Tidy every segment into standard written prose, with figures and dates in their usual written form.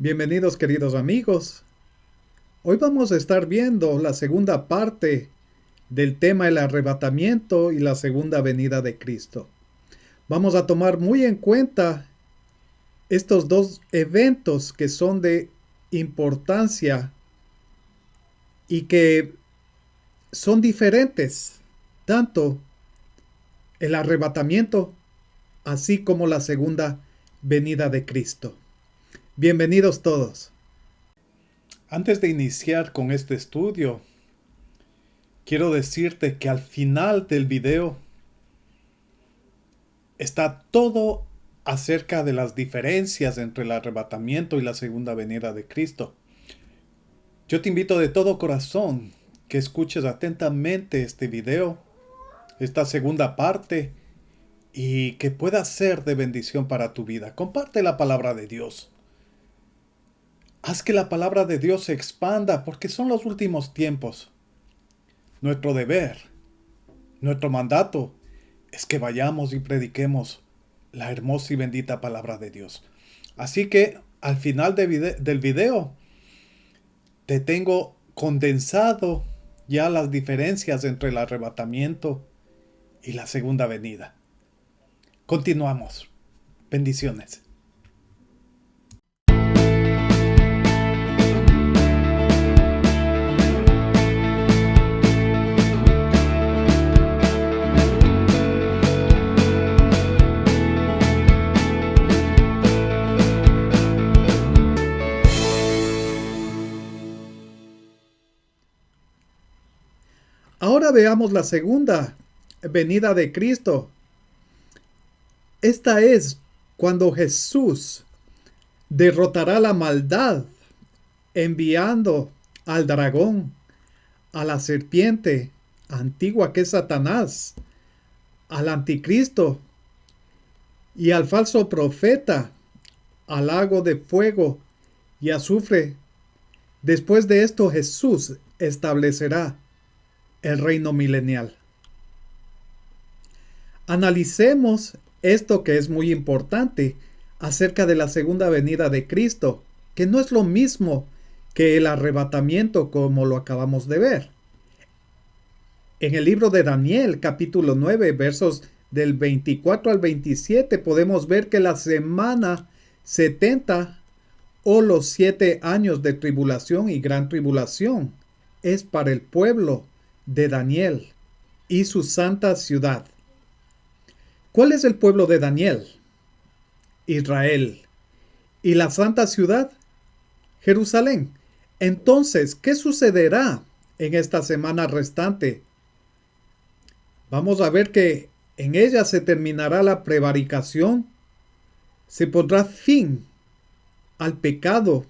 Bienvenidos queridos amigos. Hoy vamos a estar viendo la segunda parte del tema el arrebatamiento y la segunda venida de Cristo. Vamos a tomar muy en cuenta estos dos eventos que son de importancia y que son diferentes, tanto el arrebatamiento así como la segunda venida de Cristo. Bienvenidos todos. Antes de iniciar con este estudio, quiero decirte que al final del video está todo acerca de las diferencias entre el arrebatamiento y la segunda venida de Cristo. Yo te invito de todo corazón que escuches atentamente este video, esta segunda parte, y que pueda ser de bendición para tu vida. Comparte la palabra de Dios. Haz que la palabra de Dios se expanda porque son los últimos tiempos. Nuestro deber, nuestro mandato es que vayamos y prediquemos la hermosa y bendita palabra de Dios. Así que al final del video te tengo condensado ya las diferencias entre el arrebatamiento y la segunda venida. Continuamos. Bendiciones. Ahora veamos la segunda venida de Cristo. Esta es cuando Jesús derrotará la maldad enviando al dragón, a la serpiente antigua que es Satanás, al anticristo y al falso profeta, al lago de fuego y azufre. Después de esto Jesús establecerá el reino milenial. Analicemos esto que es muy importante acerca de la segunda venida de Cristo, que no es lo mismo que el arrebatamiento como lo acabamos de ver. En el libro de Daniel, capítulo 9, versos del 24 al 27, podemos ver que la semana 70 o los 7 años de tribulación y gran tribulación es para el pueblo de Daniel y su santa ciudad. ¿Cuál es el pueblo de Daniel? Israel. ¿Y la santa ciudad? Jerusalén. Entonces, ¿qué sucederá en esta semana restante? Vamos a ver que en ella se terminará la prevaricación, se pondrá fin al pecado,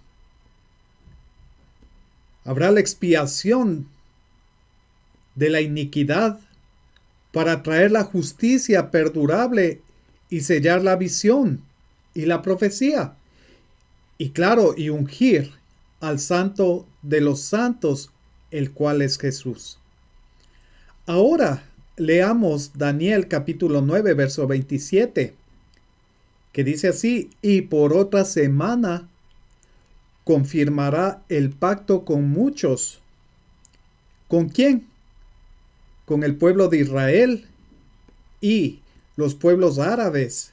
habrá la expiación de la iniquidad para traer la justicia perdurable y sellar la visión y la profecía. Y claro, y ungir al santo de los santos, el cual es Jesús. Ahora leamos Daniel capítulo 9, verso 27, que dice así: y por otra semana confirmará el pacto con muchos. ¿Con quién? Con el pueblo de Israel y los pueblos árabes.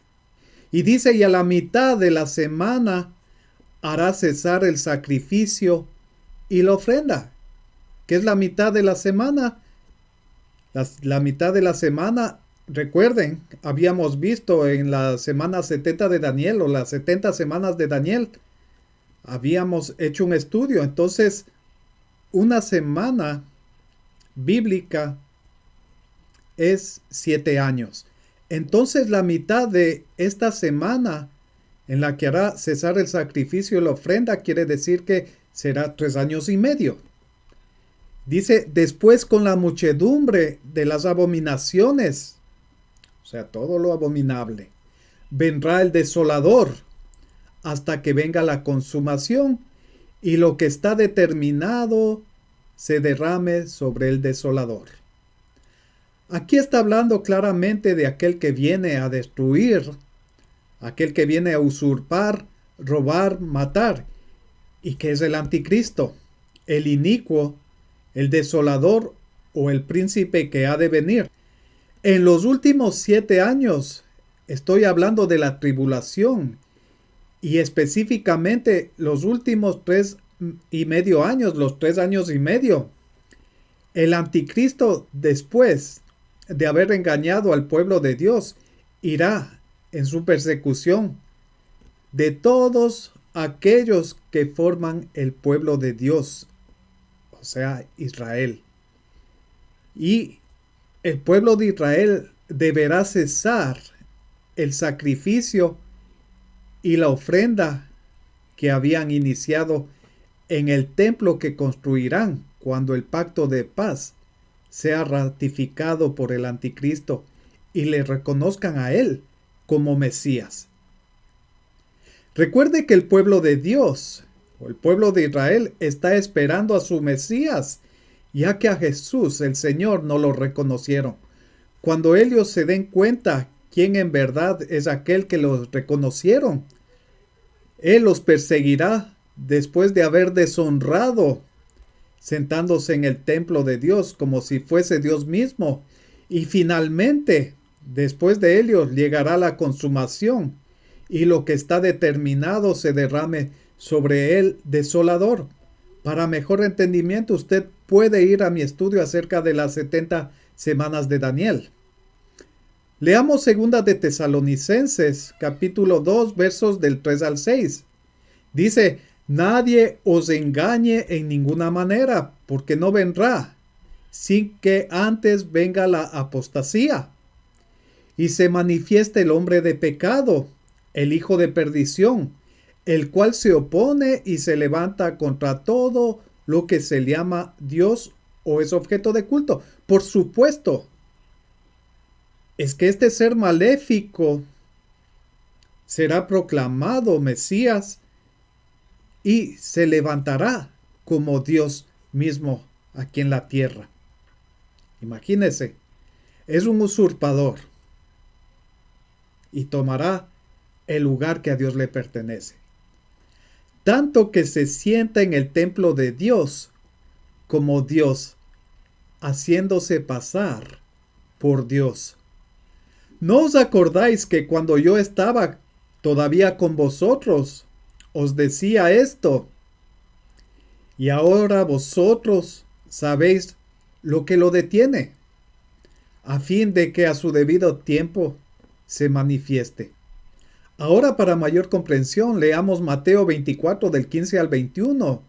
Y dice, y a la mitad de la semana hará cesar el sacrificio y la ofrenda. ¿Qué es la mitad de la semana? La mitad de la semana, recuerden, habíamos visto en la semana 70 de Daniel o las 70 semanas de Daniel, habíamos hecho un estudio. Entonces, una semana bíblica es 7 años. Entonces la mitad de esta semana en la que hará cesar el sacrificio y la ofrenda quiere decir que será 3 años y medio. Dice, después con la muchedumbre de las abominaciones, o sea, todo lo abominable, vendrá el desolador hasta que venga la consumación y lo que está determinado se derrame sobre el desolador. Aquí está hablando claramente de aquel que viene a destruir, aquel que viene a usurpar, robar, matar. y que es el anticristo, el inicuo, el desolador o el príncipe que ha de venir. En los últimos 7 años, estoy hablando de la tribulación y específicamente los últimos 3,5 años, los 3 años y medio. El anticristo, después de haber engañado al pueblo de Dios, irá en su persecución de todos aquellos que forman el pueblo de Dios, o sea, Israel. Y el pueblo de Israel deberá cesar el sacrificio y la ofrenda que habían iniciado en el templo que construirán cuando el pacto de paz sea ratificado por el anticristo y le reconozcan a él como Mesías. Recuerde que el pueblo de Dios, o el pueblo de Israel, está esperando a su Mesías, ya que a Jesús, el Señor, no lo reconocieron. Cuando ellos se den cuenta quién en verdad es aquel que los reconocieron, Él los perseguirá después de haber deshonrado, sentándose en el templo de Dios como si fuese Dios mismo. Y finalmente, después de ellos, llegará la consumación y lo que está determinado se derrame sobre el desolador. Para mejor entendimiento, usted puede ir a mi estudio acerca de las 70 semanas de Daniel. Leamos 2 de Tesalonicenses, capítulo 2, versos del 3 al 6. Dice: nadie os engañe en ninguna manera, porque no vendrá, sin que antes venga la apostasía, y se manifieste el hombre de pecado, el hijo de perdición, el cual se opone y se levanta contra todo lo que se llama Dios o es objeto de culto. Por supuesto, es que este ser maléfico será proclamado Mesías y se levantará como Dios mismo aquí en la tierra. Imagínese, es un usurpador y tomará el lugar que a Dios le pertenece. Tanto que se sienta en el templo de Dios como Dios, haciéndose pasar por Dios. ¿No os acordáis que cuando yo estaba todavía con vosotros, os decía esto? Y ahora vosotros sabéis lo que lo detiene, a fin de que a su debido tiempo se manifieste. Ahora, para mayor comprensión, leamos Mateo 24 del 15 al 21,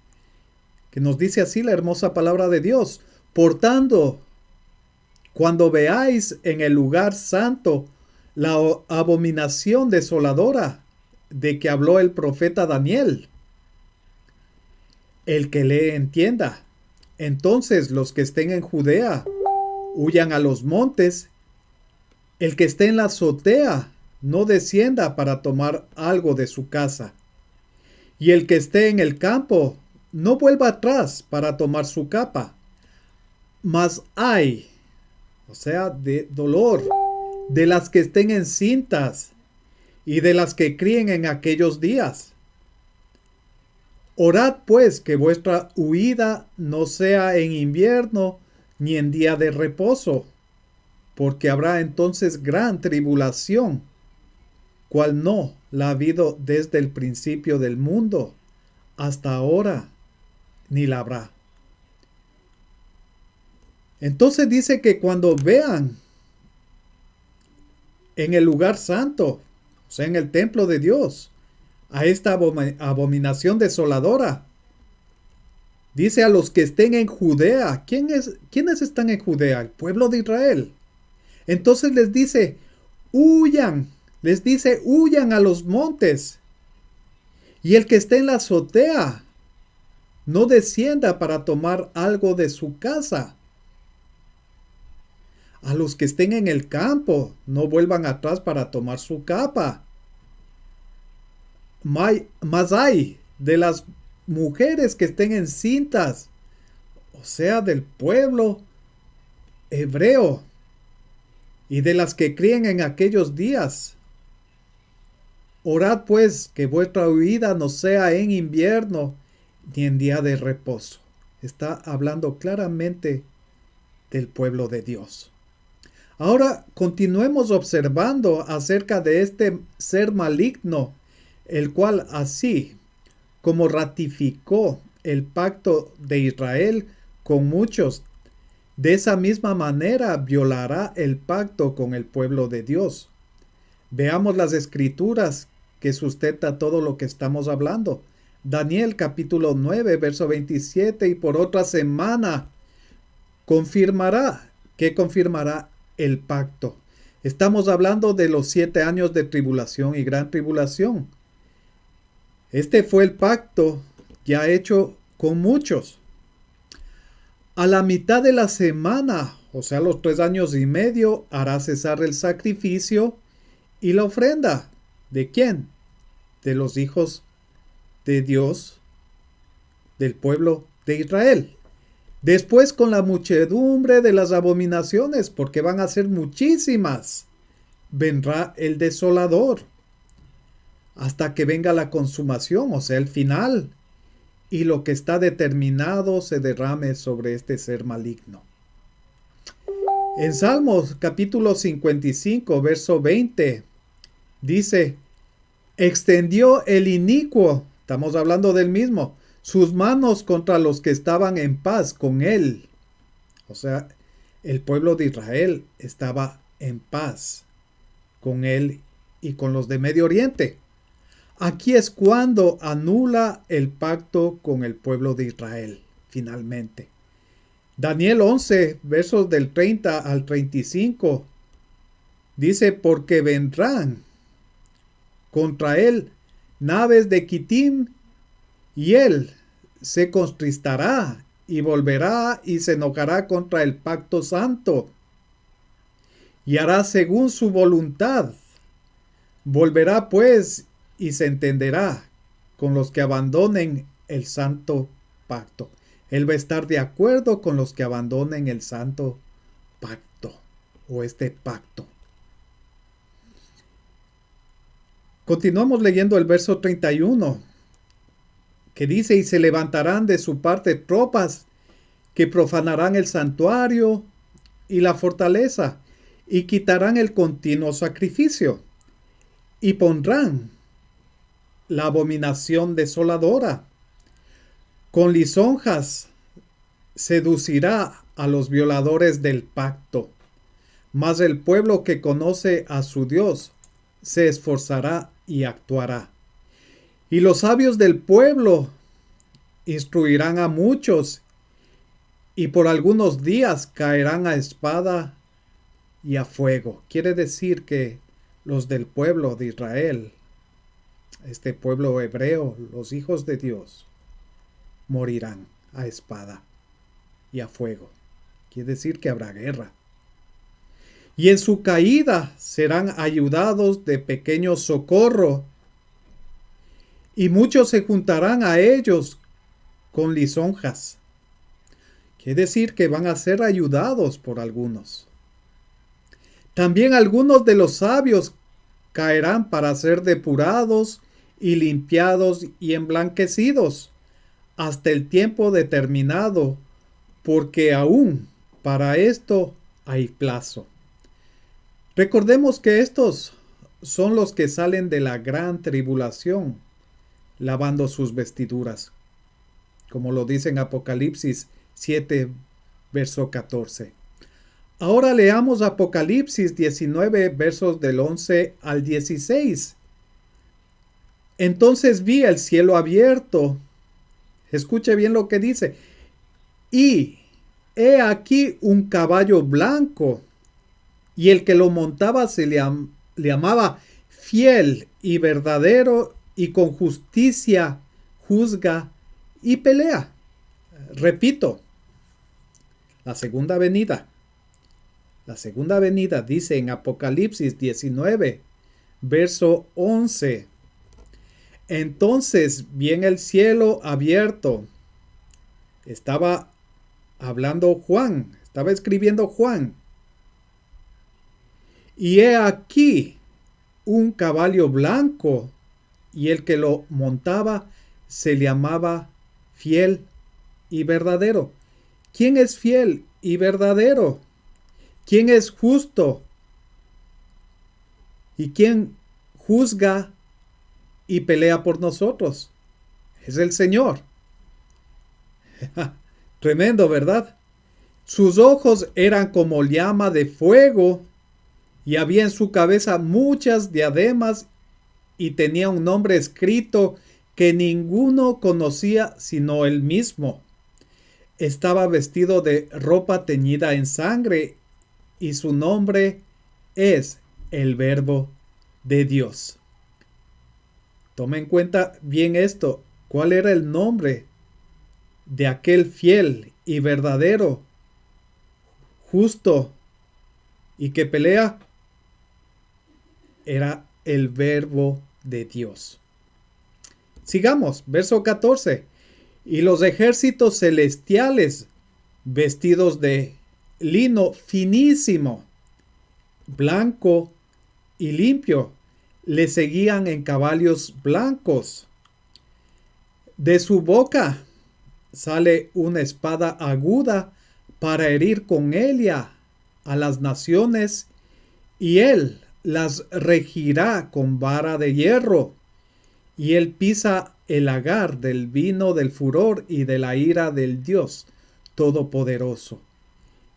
que nos dice así la hermosa palabra de Dios. Por tanto, cuando veáis en el lugar santo la abominación desoladora de que habló el profeta Daniel, el que lee entienda. Entonces los que estén en Judea huyan a los montes. El que esté en la azotea no descienda para tomar algo de su casa. Y el que esté en el campo no vuelva atrás para tomar su capa. Mas ay, o sea, de dolor, de las que estén encintas y de las que críen en aquellos días. Orad pues que vuestra huida no sea en invierno ni en día de reposo, porque habrá entonces gran tribulación, cual no la ha habido desde el principio del mundo hasta ahora, ni la habrá. Entonces dice que cuando vean en el lugar santo, o sea, en el templo de Dios, a esta abominación desoladora, dice a los que estén en Judea. ¿Quiénes están en Judea? El pueblo de Israel. Entonces les dice, huyan a los montes. Y el que esté en la azotea, no descienda para tomar algo de su casa. A los que estén en el campo, no vuelvan atrás para tomar su capa. Mas hay de las mujeres que estén encintas, o sea, del pueblo hebreo, y de las que críen en aquellos días. Orad pues que vuestra huida no sea en invierno, ni en día de reposo. Está hablando claramente del pueblo de Dios. Ahora continuemos observando acerca de este ser maligno, el cual así como ratificó el pacto de Israel con muchos, de esa misma manera violará el pacto con el pueblo de Dios. Veamos las escrituras que sustenta todo lo que estamos hablando. Daniel capítulo 9, verso 27, y por otra semana confirmará. ¿Qué confirmará? El pacto. Estamos hablando de los 7 años de tribulación y gran tribulación. Este fue el pacto ya hecho con muchos. A la mitad de la semana, o sea, los 3 años y medio, hará cesar el sacrificio y la ofrenda. ¿De quién? De los hijos de Dios, del pueblo de Israel. Después con la muchedumbre de las abominaciones, porque van a ser muchísimas, vendrá el desolador, hasta que venga la consumación, o sea, el final, y lo que está determinado se derrame sobre este ser maligno. En Salmos capítulo 55, verso 20, dice, extendió el inicuo, estamos hablando del mismo, sus manos contra los que estaban en paz con él. O sea, el pueblo de Israel estaba en paz con él y con los de Medio Oriente. Aquí es cuando anula el pacto con el pueblo de Israel, finalmente. Daniel 11, versos del 30 al 35, dice, porque vendrán contra él naves de Quitim, y él se contristará y volverá y se enojará contra el pacto santo, y hará según su voluntad. Volverá pues y se entenderá con los que abandonen el santo pacto. Él va a estar de acuerdo con los que abandonen el santo pacto o este pacto. Continuamos leyendo el verso 31, que dice, y se levantarán de su parte tropas que profanarán el santuario y la fortaleza, y quitarán el continuo sacrificio, y pondrán la abominación desoladora. Con lisonjas seducirá a los violadores del pacto, mas el pueblo que conoce a su Dios se esforzará y actuará. Y los sabios del pueblo instruirán a muchos, y por algunos días caerán a espada y a fuego. Quiere decir que los del pueblo de Israel, este pueblo hebreo, los hijos de Dios, morirán a espada y a fuego. Quiere decir que habrá guerra. Y en su caída serán ayudados de pequeño socorro, y muchos se juntarán a ellos con lisonjas. Quiere decir que van a ser ayudados por algunos. También algunos de los sabios caerán para ser depurados y limpiados y emblanquecidos hasta el tiempo determinado, porque aún para esto hay plazo. Recordemos que estos son los que salen de la gran tribulación, lavando sus vestiduras, como lo dice en Apocalipsis 7, verso 14. Ahora leamos Apocalipsis 19, versos del 11 al 16. Entonces vi el cielo abierto. Escuche bien lo que dice. Y he aquí un caballo blanco, y el que lo montaba se le llamaba fiel y verdadero, y con justicia juzga y pelea. Repito, la segunda venida. La segunda venida dice en Apocalipsis 19, verso 11. Entonces vi en el cielo abierto. Estaba hablando Juan, estaba escribiendo Juan. Y he aquí un caballo blanco, y el que lo montaba se llamaba fiel y verdadero. ¿Quién es fiel y verdadero? ¿Quién es justo? ¿Y quién juzga y pelea por nosotros? Es el Señor. Tremendo, ¿verdad? Sus ojos eran como llama de fuego y había en su cabeza muchas diademas y tenía un nombre escrito que ninguno conocía sino él mismo. Estaba vestido de ropa teñida en sangre y su nombre es el Verbo de Dios. Toma en cuenta bien esto. ¿Cuál era el nombre de aquel fiel y verdadero, justo y que pelea? Era el Verbo de Dios. Sigamos, verso 14. Y los ejércitos celestiales, vestidos de lino finísimo, blanco y limpio, le seguían en caballos blancos. De su boca sale una espada aguda para herir con ella a las naciones, y él las regirá con vara de hierro, y él pisa el lagar del vino del furor y de la ira del Dios Todopoderoso.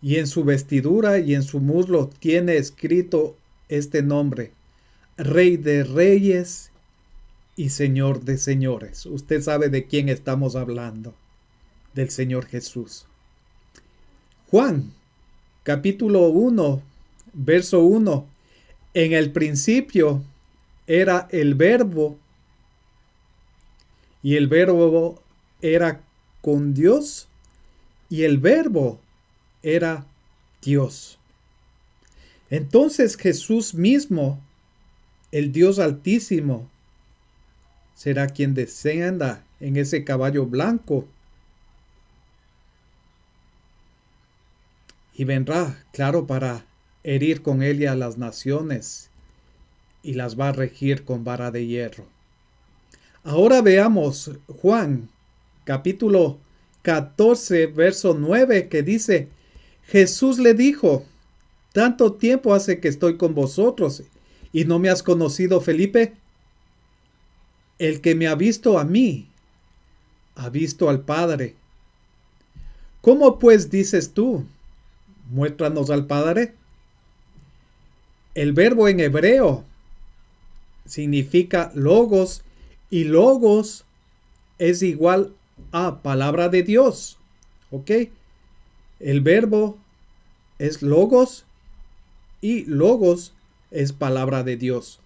Y en su vestidura y en su muslo tiene escrito este nombre: Rey de Reyes y Señor de Señores. Usted sabe de quién estamos hablando, del Señor Jesús. Juan, capítulo 1, verso 1. En el principio era el Verbo, y el Verbo era con Dios, y el Verbo era Dios. Entonces Jesús mismo, el Dios Altísimo, será quien descienda en ese caballo blanco y vendrá, claro, para herir con él a las naciones y las va a regir con vara de hierro. Ahora veamos Juan, capítulo 14, verso 9, que dice: Jesús le dijo: ¿tanto tiempo hace que estoy con vosotros y no me has conocido, Felipe? El que me ha visto a mí, ha visto al Padre. ¿Cómo pues dices tú, muéstranos al Padre? El verbo en hebreo significa logos, y logos es igual a palabra de Dios. ¿Ok? El verbo es logos y logos es palabra de Dios.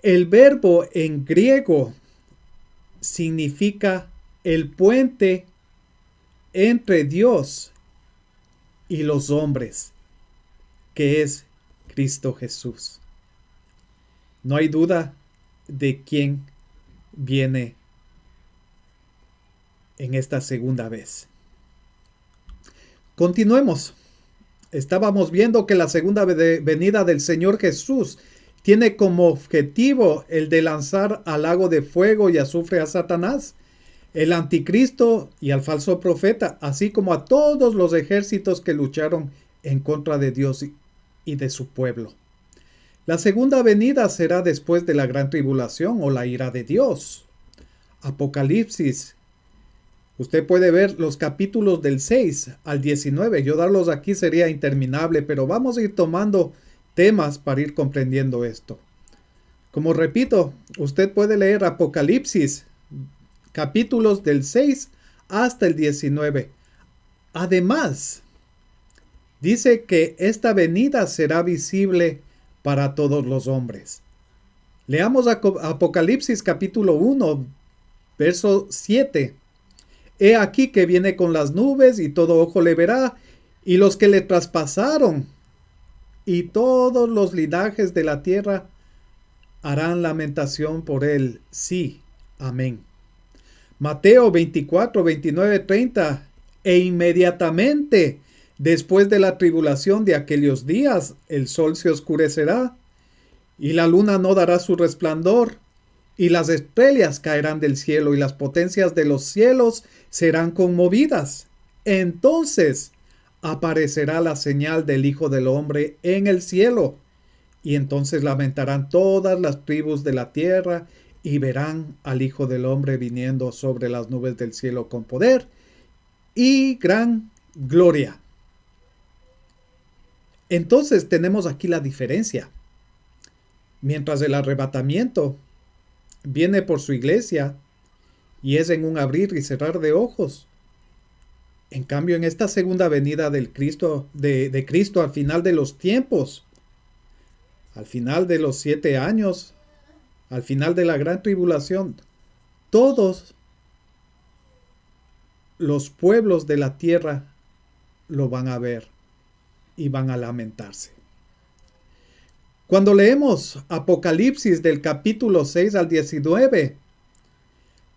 El verbo en griego significa el puente entre Dios y los hombres, que es Cristo Jesús. No hay duda de quién viene en esta segunda vez. Continuemos. Estábamos viendo que la segunda venida del Señor Jesús tiene como objetivo el de lanzar al lago de fuego y azufre a Satanás, el anticristo y al falso profeta, así como a todos los ejércitos que lucharon en contra de Dios y de su pueblo. La segunda venida será después de la gran tribulación o la ira de Dios. Apocalipsis. Usted puede ver los capítulos del 6 al 19. Yo darlos aquí sería interminable, pero vamos a ir tomando temas para ir comprendiendo esto. Como repito, usted puede leer Apocalipsis, capítulos del 6 hasta el 19. Además, dice que esta venida será visible para todos los hombres. Leamos Apocalipsis capítulo 1, verso 7. He aquí que viene con las nubes y todo ojo le verá, y los que le traspasaron, y todos los linajes de la tierra harán lamentación por él. Sí, amén. Mateo 24, 29, 30. E inmediatamente después de la tribulación de aquellos días, el sol se oscurecerá, y la luna no dará su resplandor, y las estrellas caerán del cielo, y las potencias de los cielos serán conmovidas. Entonces aparecerá la señal del Hijo del Hombre en el cielo, y entonces lamentarán todas las tribus de la tierra, y verán al Hijo del Hombre viniendo sobre las nubes del cielo con poder y gran gloria. Entonces tenemos aquí la diferencia. Mientras el arrebatamiento viene por su iglesia y es en un abrir y cerrar de ojos, en cambio en esta segunda venida del Cristo, de Cristo al final de los tiempos, al final de los 7 años, al final de la gran tribulación, todos los pueblos de la tierra lo van a ver y van a lamentarse. Cuando leemos Apocalipsis del capítulo 6 al 19,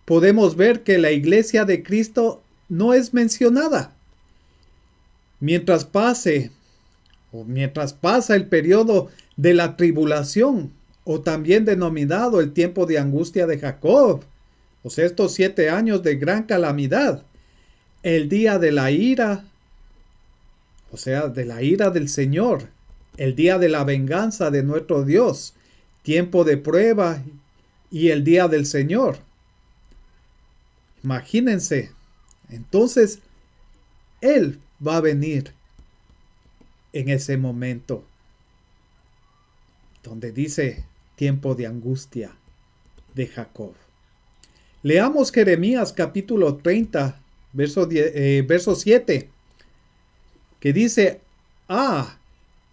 podemos ver que la iglesia de Cristo no es mencionada. Mientras pasa el periodo de la tribulación, o también denominado el tiempo de angustia de Jacob, o sea, estos 7 años de gran calamidad, el día de la ira, o sea, de la ira del Señor, el día de la venganza de nuestro Dios, tiempo de prueba y el día del Señor. Imagínense, entonces Él va a venir en ese momento donde dice tiempo de angustia de Jacob. Leamos Jeremías capítulo 30, verso 7, que dice: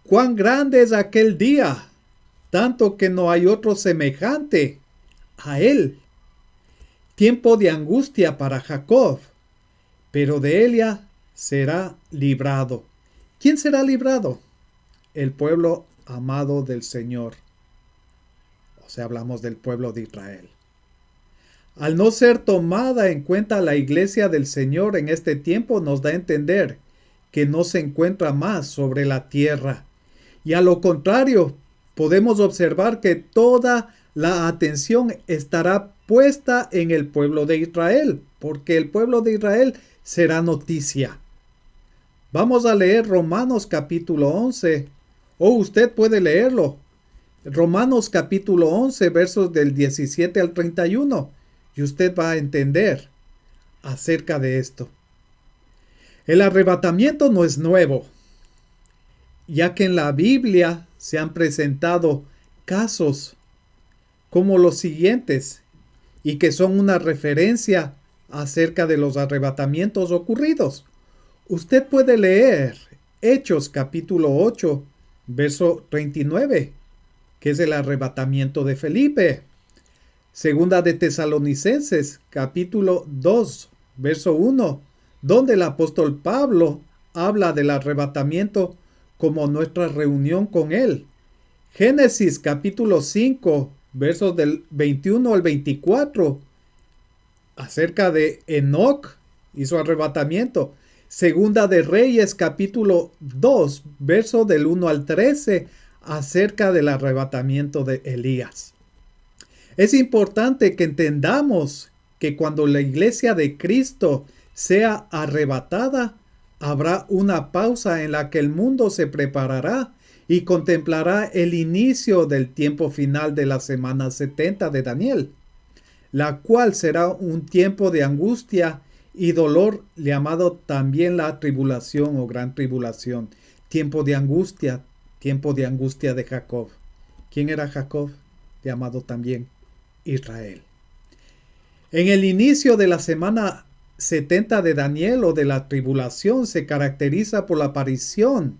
cuán grande es aquel día, tanto que no hay otro semejante a él. Tiempo de angustia para Jacob, pero de Elia será librado. ¿Quién será librado? El pueblo amado del Señor. O sea, hablamos del pueblo de Israel. Al no ser tomada en cuenta la iglesia del Señor en este tiempo, nos da a entender que no se encuentra más sobre la tierra. Y a lo contrario, podemos observar que toda la atención estará puesta en el pueblo de Israel, porque el pueblo de Israel será noticia. Vamos a leer Romanos capítulo 11, o usted puede leerlo. Romanos capítulo 11, versos del 17 al 31, y usted va a entender acerca de esto. El arrebatamiento no es nuevo, ya que en la Biblia se han presentado casos como los siguientes, y que son una referencia acerca de los arrebatamientos ocurridos. Usted puede leer Hechos capítulo 8, verso 39, que es el arrebatamiento de Felipe. Segunda de Tesalonicenses capítulo 2, verso 1, donde el apóstol Pablo habla del arrebatamiento como nuestra reunión con él. Génesis capítulo 5, versos del 21 al 24, acerca de Enoc y su arrebatamiento. Segunda de Reyes capítulo 2, verso del 1 al 13, acerca del arrebatamiento de Elías. Es importante que entendamos que cuando la iglesia de Cristo sea arrebatada, habrá una pausa en la que el mundo se preparará y contemplará el inicio del tiempo final de la semana 70 de Daniel, la cual será un tiempo de angustia y dolor, llamado también la tribulación o gran tribulación. Tiempo de angustia de Jacob. ¿Quién era Jacob? Llamado también Israel. En el inicio de la semana 70 de Daniel o de la tribulación se caracteriza por la aparición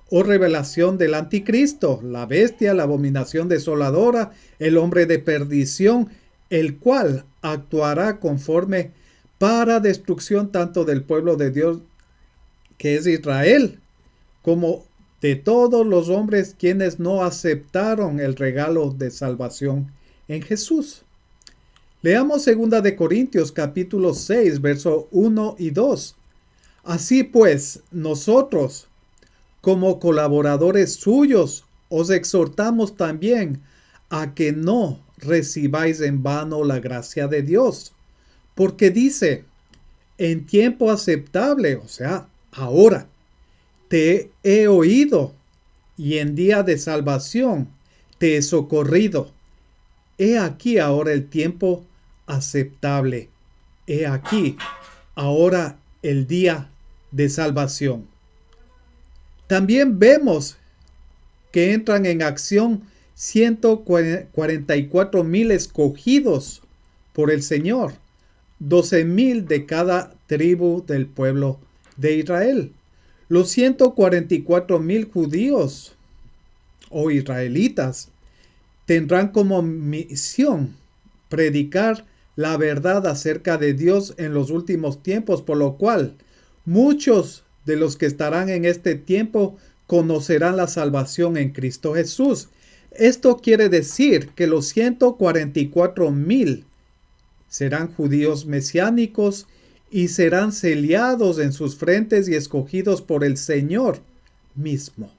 o revelación del anticristo, la bestia, la abominación desoladora, el hombre de perdición, el cual actuará conforme para destrucción tanto del pueblo de Dios, que es Israel, como de todos los hombres quienes no aceptaron el regalo de salvación en Jesús. Leamos 2 de Corintios capítulo 6, verso 1 y 2. Así pues, nosotros, como colaboradores suyos, os exhortamos también a que no recibáis en vano la gracia de Dios. Porque dice, en tiempo aceptable, o sea, ahora, te he oído, y en día de salvación te he socorrido. He aquí ahora el tiempo aceptable. He aquí ahora el día de salvación. También vemos que entran en acción 144,000 escogidos por el Señor, 12,000 de cada tribu del pueblo de Israel. Los 144,000 judíos o israelitas tendrán como misión predicar la verdad acerca de Dios en los últimos tiempos, por lo cual muchos de los que estarán en este tiempo conocerán la salvación en Cristo Jesús. Esto quiere decir que los 144,000 serán judíos mesiánicos y serán sellados en sus frentes y escogidos por el Señor mismo.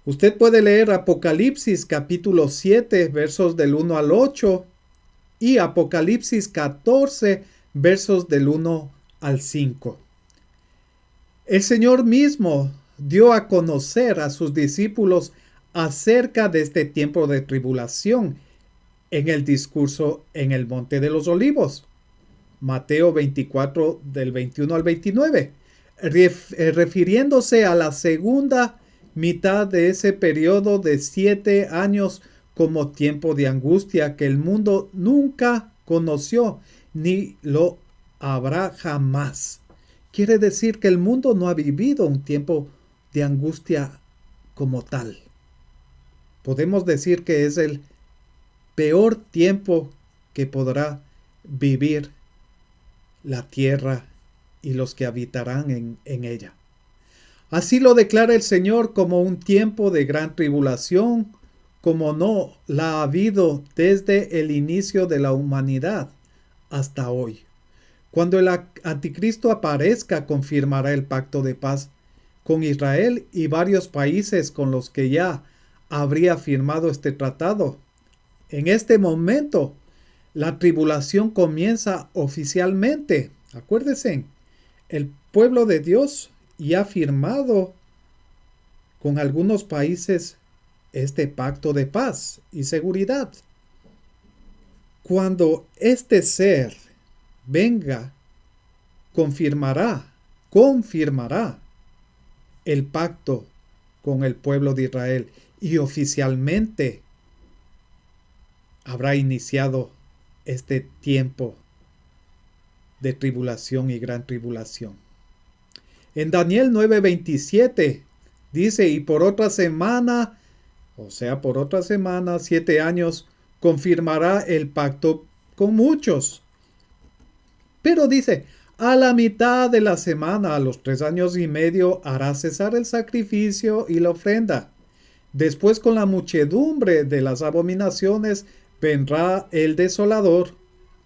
Usted puede leer Apocalipsis capítulo 7 versos del 1 al 8 y Apocalipsis 14 versos del 1 al 5. El Señor mismo dio a conocer a sus discípulos acerca de este tiempo de tribulación en el discurso en el Monte de los Olivos, Mateo 24 del 21 al 29, refiriéndose a la segunda mitad de ese periodo de 7 años como tiempo de angustia que el mundo nunca conoció ni lo habrá jamás. Quiere decir que el mundo no ha vivido un tiempo de angustia como tal. Podemos decir que es el peor tiempo que podrá vivir la tierra y los que habitarán en ella. Así lo declara el Señor como un tiempo de gran tribulación, como no la ha habido desde el inicio de la humanidad hasta hoy. Cuando el anticristo aparezca, confirmará el pacto de paz con Israel y varios países con los que ya habría firmado este tratado. En este momento, la tribulación comienza oficialmente. Acuérdense, el pueblo de Dios ya ha firmado con algunos países este pacto de paz y seguridad. Cuando este ser venga, confirmará el pacto con el pueblo de Israel y oficialmente habrá iniciado este tiempo de tribulación y gran tribulación. En Daniel 9:27 dice, y por otra semana, 7 años, confirmará el pacto con muchos. Pero dice, a la mitad de la semana, a los 3 años y medio, hará cesar el sacrificio y la ofrenda. Después, con la muchedumbre de las abominaciones, vendrá el desolador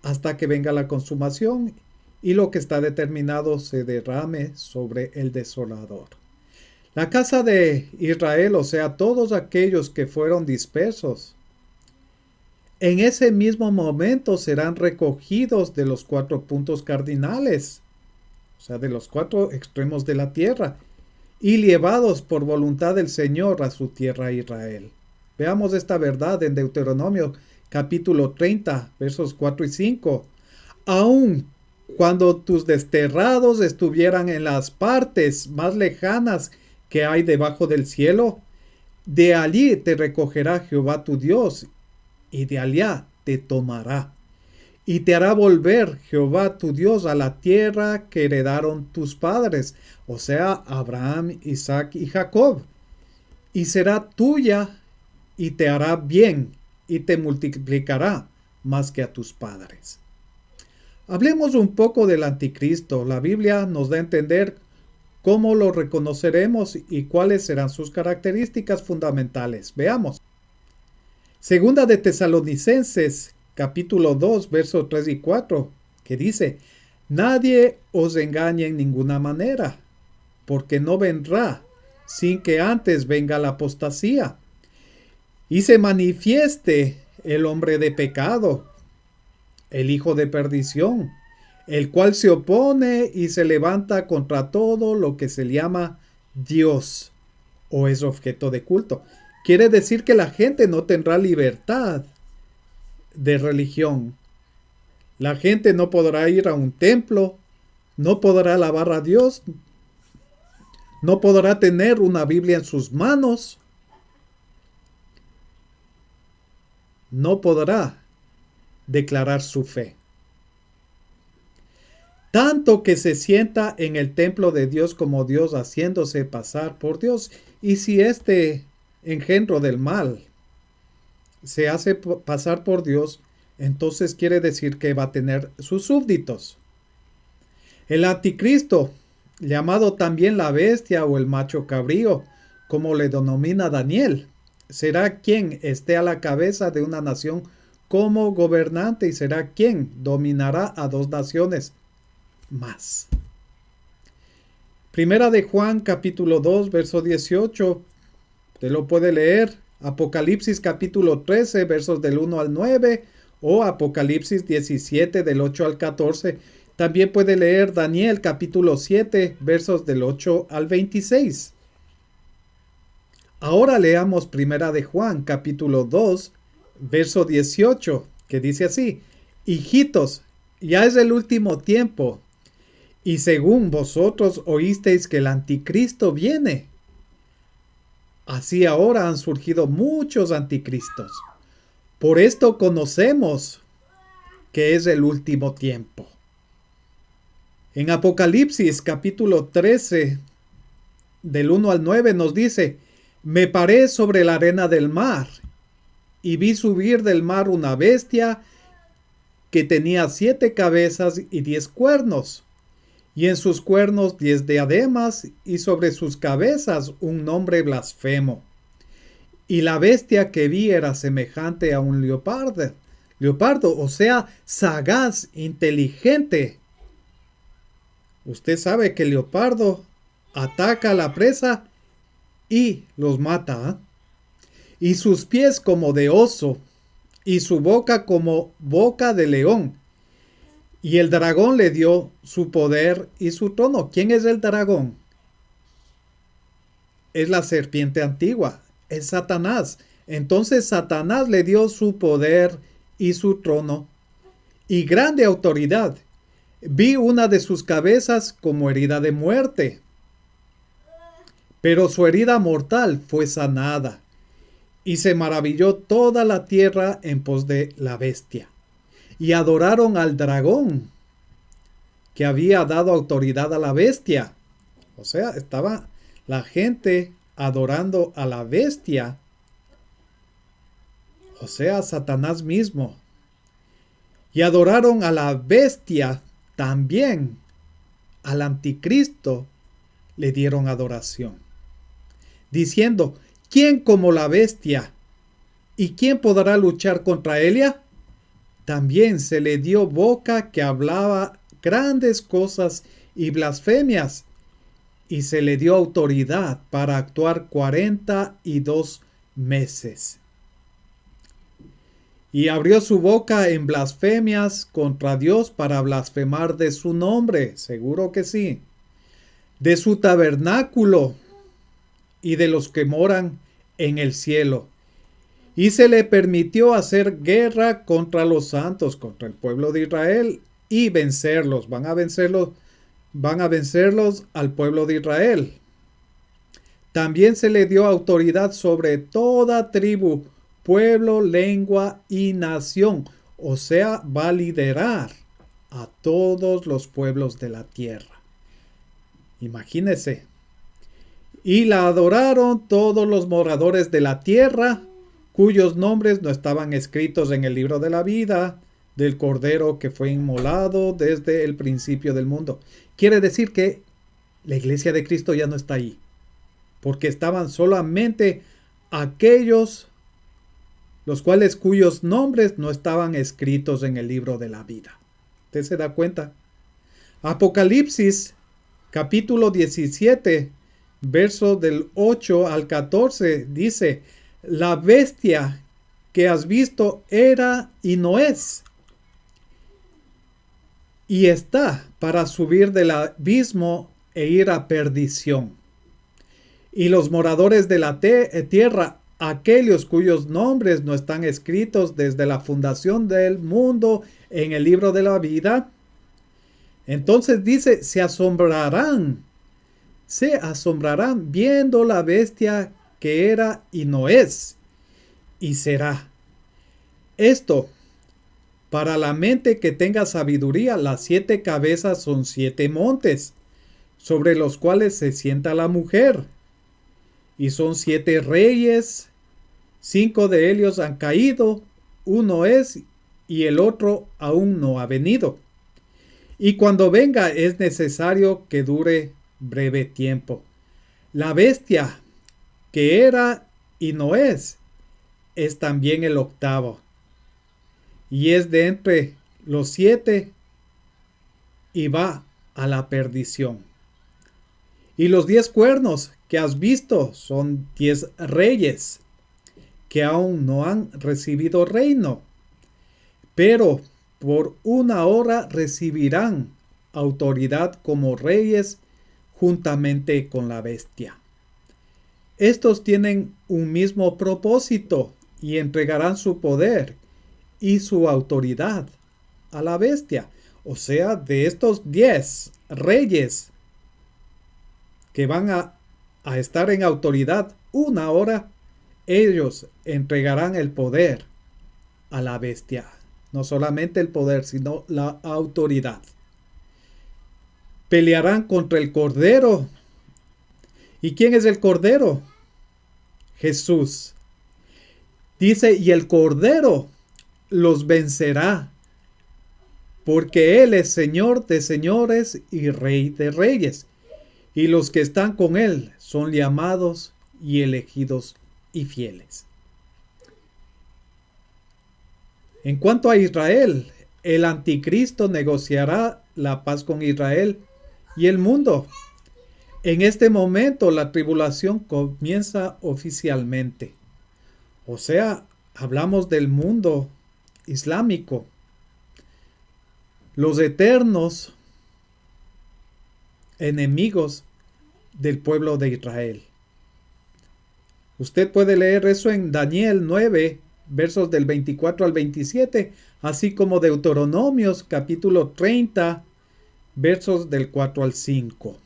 hasta que venga la consumación y lo que está determinado se derrame sobre el desolador. La casa de Israel, o sea, todos aquellos que fueron dispersos, en ese mismo momento serán recogidos de los 4 puntos cardinales, o sea, de los 4 extremos de la tierra, y llevados por voluntad del Señor a su tierra Israel. Veamos esta verdad en Deuteronomio capítulo 30, versos 4 y 5. Aun cuando tus desterrados estuvieran en las partes más lejanas que hay debajo del cielo, de allí te recogerá Jehová tu Dios, y de allá te tomará. Y te hará volver Jehová tu Dios a la tierra que heredaron tus padres, o sea, Abraham, Isaac y Jacob. Y será tuya, y te hará bien, y te multiplicará más que a tus padres. Hablemos un poco del anticristo. La Biblia nos da a entender cómo lo reconoceremos y cuáles serán sus características fundamentales. Veamos. Segunda de Tesalonicenses, capítulo 2, versos 3 y 4, que dice, nadie os engañe en ninguna manera, porque no vendrá sin que antes venga la apostasía. y se manifieste el hombre de pecado, el hijo de perdición, el cual se opone y se levanta contra todo lo que se llama Dios o es objeto de culto. Quiere decir que la gente no tendrá libertad de religión. La gente no podrá ir a un templo, no podrá alabar a Dios, no podrá tener una Biblia en sus manos, no podrá declarar su fe. Tanto que se sienta en el templo de Dios como Dios, haciéndose pasar por Dios. Y si este engendro del mal se hace pasar por Dios, entonces quiere decir que va a tener sus súbditos. El anticristo, llamado también la bestia o el macho cabrío, como le denomina Daniel, será quien esté a la cabeza de una nación como gobernante y será quien dominará a dos naciones más. Primera de Juan capítulo 2 verso 18, usted lo puede leer. Apocalipsis capítulo 13 versos del 1 al 9 o Apocalipsis 17 del 8 al 14. También puede leer Daniel capítulo 7 versos del 8 al 26. Ahora leamos Primera de Juan capítulo 2 verso 18, que dice así: hijitos, ya es el último tiempo. Y según vosotros oísteis que el anticristo viene, así ahora han surgido muchos anticristos. Por esto conocemos que es el último tiempo. En Apocalipsis capítulo 13, del 1 al 9 nos dice: me paré sobre la arena del mar y vi subir del mar una bestia que tenía 7 cabezas y 10 cuernos. Y en sus cuernos 10 diademas, y sobre sus cabezas un nombre blasfemo. Y la bestia que vi era semejante a un leopardo, o sea, sagaz, inteligente. Usted sabe que el leopardo ataca a la presa y los mata. Y sus pies como de oso, y su boca como boca de león. Y el dragón le dio su poder y su trono. ¿Quién es el dragón? Es la serpiente antigua, es Satanás. Entonces Satanás le dio su poder y su trono y grande autoridad. Vi una de sus cabezas como herida de muerte, pero su herida mortal fue sanada. Y se maravilló toda la tierra en pos de la bestia. Y adoraron al dragón, que había dado autoridad a la bestia. O sea, estaba la gente adorando a la bestia. O sea, Satanás mismo. Y adoraron a la bestia también. Al anticristo le dieron adoración, diciendo: ¿quién como la bestia? ¿Y quién podrá luchar contra ella? También se le dio boca que hablaba grandes cosas y blasfemias, y se le dio autoridad para actuar 42 meses. Y abrió su boca en blasfemias contra Dios para blasfemar de su nombre, seguro que sí, de su tabernáculo y de los que moran en el cielo. Y se le permitió hacer guerra contra los santos, contra el pueblo de Israel, y vencerlos. Van a vencerlos al pueblo de Israel. También se le dio autoridad sobre toda tribu, pueblo, lengua y nación. O sea, va a liderar a todos los pueblos de la tierra. Imagínense. Y la adoraron todos los moradores de la tierra, cuyos nombres no estaban escritos en el libro de la vida del Cordero que fue inmolado desde el principio del mundo. Quiere decir que la iglesia de Cristo ya no está ahí, porque estaban solamente aquellos los cuales cuyos nombres no estaban escritos en el libro de la vida. ¿Usted se da cuenta? Apocalipsis capítulo 17, versos del 8 al 14 dice: La bestia que has visto era y no es, y está para subir del abismo e ir a perdición. Y los moradores de la tierra, aquellos cuyos nombres no están escritos desde la fundación del mundo en el libro de la vida, entonces dice, se asombrarán viendo la bestia que era y no es, y será. Esto, para la mente que tenga sabiduría, las 7 cabezas son 7 montes, sobre los cuales se sienta la mujer. Y son 7 reyes, 5 de ellos han caído, uno es y el otro aún no ha venido. Y cuando venga es necesario que dure breve tiempo. La bestia que era y no es también el octavo. Y es de entre los 7 y va a la perdición. Y los 10 cuernos que has visto son 10 reyes que aún no han recibido reino, pero por una hora recibirán autoridad como reyes juntamente con la bestia. Estos tienen un mismo propósito y entregarán su poder y su autoridad a la bestia. O sea, de estos 10 reyes que van a estar en autoridad una hora, ellos entregarán el poder a la bestia. No solamente el poder, sino la autoridad. Pelearán contra el Cordero. ¿Y quién es el Cordero? Jesús. Dice, y el Cordero los vencerá, porque Él es Señor de señores y Rey de reyes. Y los que están con Él son llamados y elegidos y fieles. En cuanto a Israel, el anticristo negociará la paz con Israel y el mundo. En este momento la tribulación comienza oficialmente. O sea, hablamos del mundo islámico. Los eternos enemigos del pueblo de Israel. Usted puede leer eso en Daniel 9, versos del 24 al 27, así como Deuteronomios capítulo 30, versos del 4 al 5.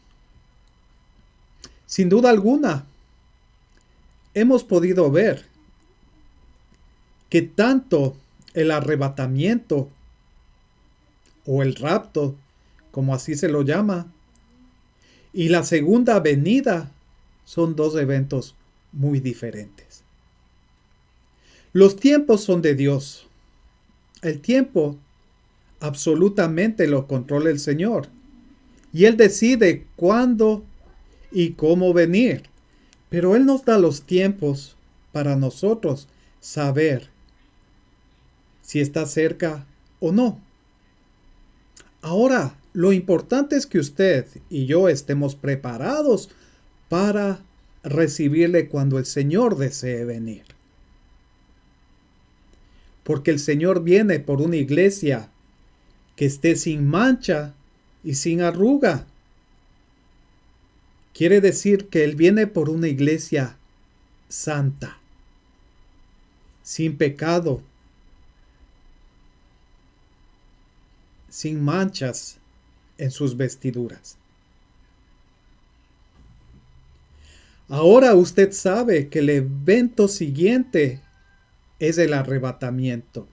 Sin duda alguna, hemos podido ver que tanto el arrebatamiento o el rapto, como así se lo llama, y la segunda venida son dos eventos muy diferentes. Los tiempos son de Dios. El tiempo absolutamente lo controla el Señor. Y Él decide cuándo y cómo venir. Pero Él nos da los tiempos para nosotros saber si está cerca o no. Ahora, lo importante es que usted y yo estemos preparados para recibirle cuando el Señor desee venir. Porque el Señor viene por una iglesia que esté sin mancha y sin arruga. Quiere decir que Él viene por una iglesia santa, sin pecado, sin manchas en sus vestiduras. Ahora usted sabe que el evento siguiente es el arrebatamiento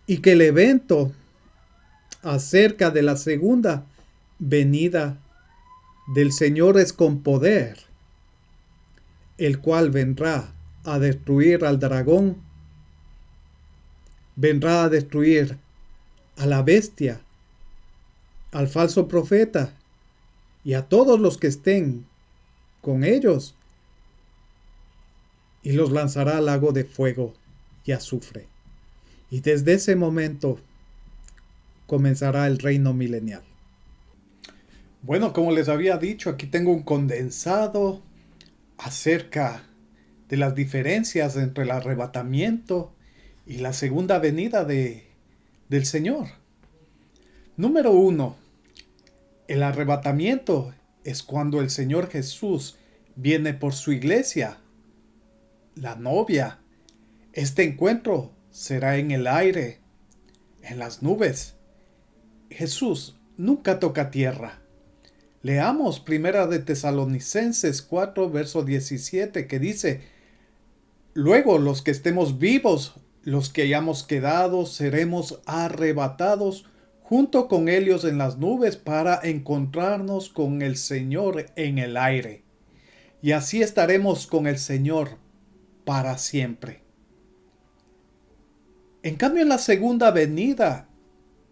y que el evento acerca de la segunda venida del Señor es con poder, el cual vendrá a destruir al dragón, vendrá a destruir a la bestia, al falso profeta y a todos los que estén con ellos, y los lanzará al lago de fuego y azufre. Y desde ese momento comenzará el reino milenial. Bueno, como les había dicho, aquí tengo un condensado acerca de las diferencias entre el arrebatamiento y la segunda venida del Señor. Número 1. El arrebatamiento es cuando el Señor Jesús viene por su iglesia, la novia. Este encuentro será en el aire, en las nubes. Jesús nunca toca tierra. Leamos Primera de Tesalonicenses 4, verso 17, que dice: luego los que estemos vivos, los que hayamos quedado, seremos arrebatados junto con ellos en las nubes para encontrarnos con el Señor en el aire. Y así estaremos con el Señor para siempre. En cambio, en la segunda venida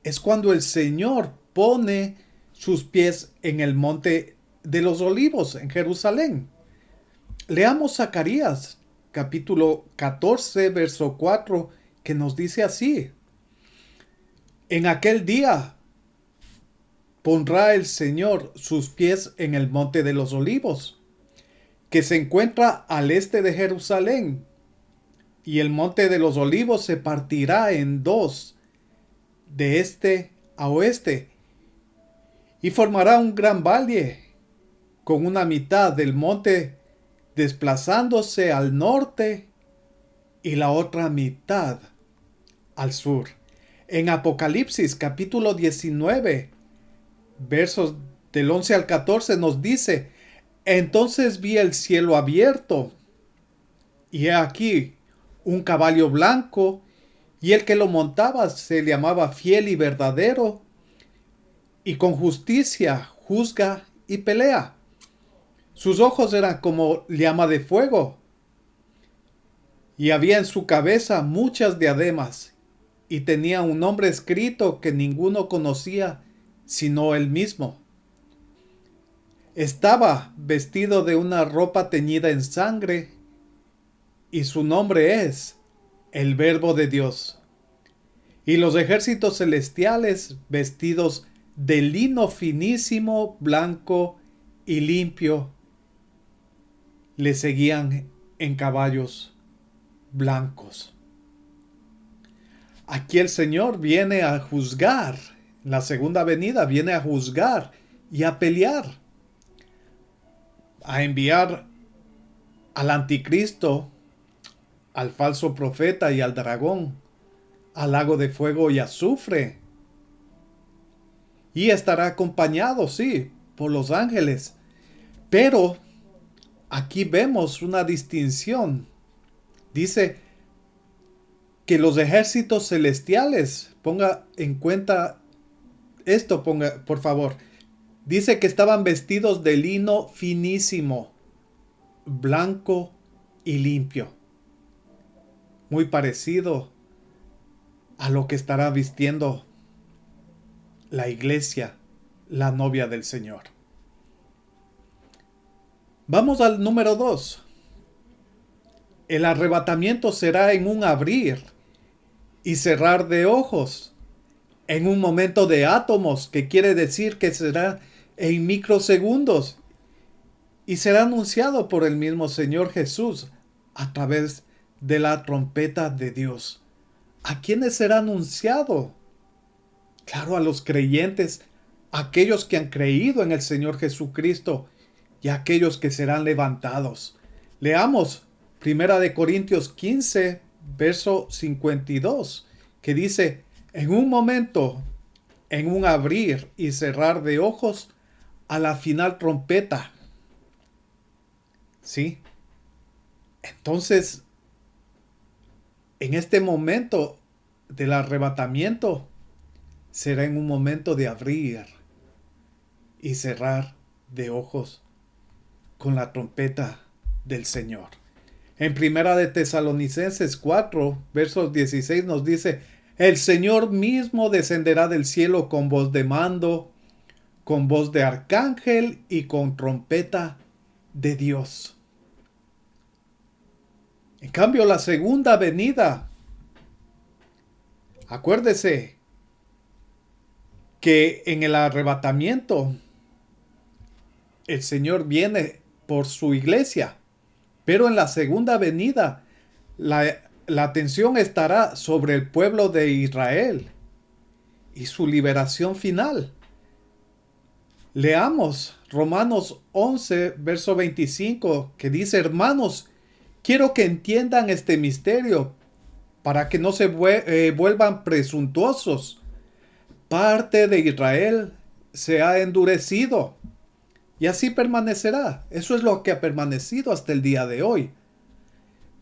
es cuando el Señor pone sus pies en el monte de los olivos en Jerusalén. Leamos Zacarías capítulo 14, verso 4, que nos dice así: en aquel día pondrá el Señor sus pies en el monte de los olivos, que se encuentra al este de Jerusalén, y el monte de los olivos se partirá en dos, de este a oeste, y formará un gran valle, con una mitad del monte desplazándose al norte y la otra mitad al sur. En Apocalipsis capítulo 19, versos del 11 al 14 nos dice: entonces vi el cielo abierto, y he aquí un caballo blanco, y el que lo montaba se llamaba Fiel y Verdadero, y con justicia juzga y pelea. Sus ojos eran como llama de fuego, y había en su cabeza muchas diademas, y tenía un nombre escrito que ninguno conocía sino él mismo. Estaba vestido de una ropa teñida en sangre, y su nombre es el Verbo de Dios. Y los ejércitos celestiales, vestidos de lino finísimo, blanco y limpio, le seguían en caballos blancos. Aquí el Señor viene a juzgar. La segunda venida viene a juzgar y a pelear, a enviar al anticristo, al falso profeta y al dragón al lago de fuego y azufre. Y estará acompañado, sí, por los ángeles. Pero aquí vemos una distinción. Dice que los ejércitos celestiales, ponga en cuenta esto, por favor. Dice que estaban vestidos de lino finísimo, blanco y limpio. Muy parecido a lo que estará vistiendo la iglesia, la novia del Señor. Vamos al número 2. El arrebatamiento será en un abrir y cerrar de ojos, en un momento de átomos, que quiere decir que será en microsegundos, y será anunciado por el mismo Señor Jesús a través de la trompeta de Dios. ¿A quiénes será anunciado? Claro, a los creyentes, aquellos que han creído en el Señor Jesucristo y aquellos que serán levantados. Leamos 1 Corintios 15, verso 52, que dice: en un momento, en un abrir y cerrar de ojos, a la final trompeta. ¿Sí? Entonces, en este momento del arrebatamiento, será en un momento de abrir y cerrar de ojos con la trompeta del Señor. En Primera de Tesalonicenses 4, versos 16 nos dice: el Señor mismo descenderá del cielo con voz de mando, con voz de arcángel y con trompeta de Dios. En cambio, la segunda venida, acuérdese que en el arrebatamiento el Señor viene por su iglesia, Pero en la segunda venida, la atención estará sobre el pueblo de Israel y su liberación final. Leamos Romanos 11, verso 25, que dice: hermanos, quiero que entiendan este misterio para que no se vuelvan presuntuosos. Parte de Israel se ha endurecido y así permanecerá. Eso es lo que ha permanecido hasta el día de hoy.